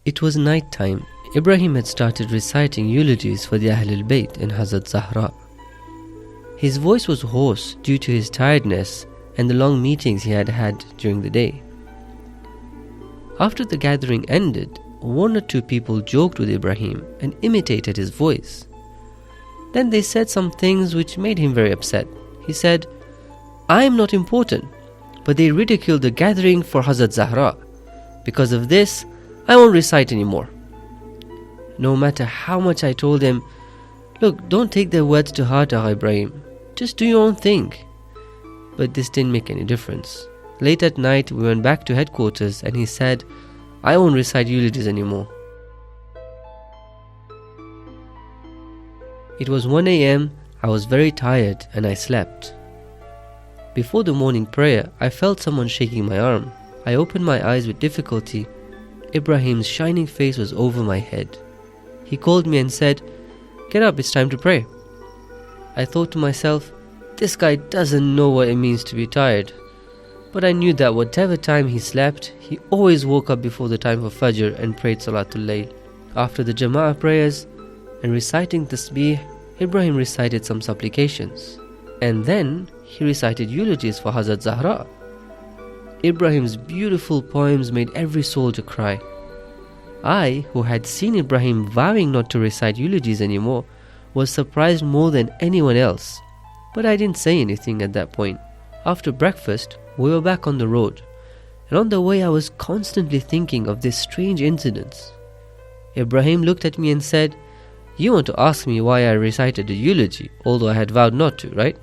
It was night time. Ibrahim had started reciting eulogies for the Ahlul Bayt and Hazrat Zahra. His voice was hoarse due to his tiredness and the long meetings he had had during the day. After the gathering ended, one or two people joked with Ibrahim and imitated his voice. Then they said some things which made him very upset. He said, "I am not important, but they ridiculed the gathering for Hazrat Zahra. Because of this, I won't recite anymore." No matter how much I told him, "Look, don't take their words to heart, Agha Ibrahim. Just do your own thing." But this didn't make any difference. Late at night, we went back to headquarters and he said, "I won't recite eulogies anymore." It was 1 a.m. I was very tired and I slept. Before the morning prayer, I felt someone shaking my arm. I opened my eyes with difficulty. Ibrahim's shining face was over my head. He called me and said, "Get up, it's time to pray." I thought to myself, this guy doesn't know what it means to be tired. But I knew that whatever time he slept, he always woke up before the time for Fajr and prayed Salatul Layl. After the Jama'ah prayers and reciting Tasbih, Ibrahim recited some supplications. And then he recited eulogies for Hazrat Zahra. Ibrahim's beautiful poems made every soul to cry. I, who had seen Ibrahim vowing not to recite eulogies anymore, was surprised more than anyone else. But I didn't say anything at that point. After breakfast, we were back on the road, and on the way I was constantly thinking of these strange incidents. Ibrahim looked at me and said, "You want to ask me why I recited a eulogy, although I had vowed not to, right?"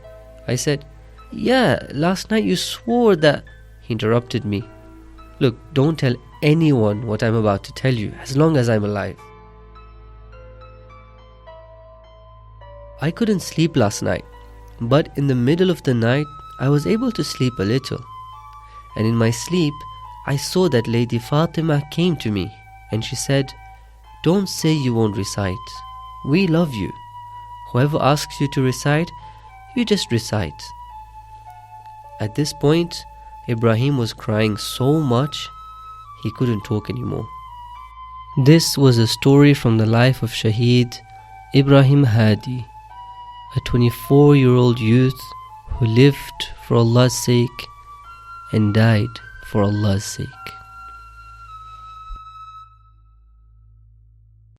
I said, "Yeah, last night you swore that..." He interrupted me. "Look, don't tell anyone what I'm about to tell you, as long as I'm alive." I couldn't sleep last night, but in the middle of the night, I was able to sleep a little. And in my sleep, I saw that Lady Fatima came to me and she said, "Don't say you won't recite. We love you. Whoever asks you to recite, you just recite." At this point, Ibrahim was crying so much, he couldn't talk anymore. This was a story from the life of Shaheed Ibrahim Hadi, a 24-year-old youth who lived for Allah's sake and died for Allah's sake.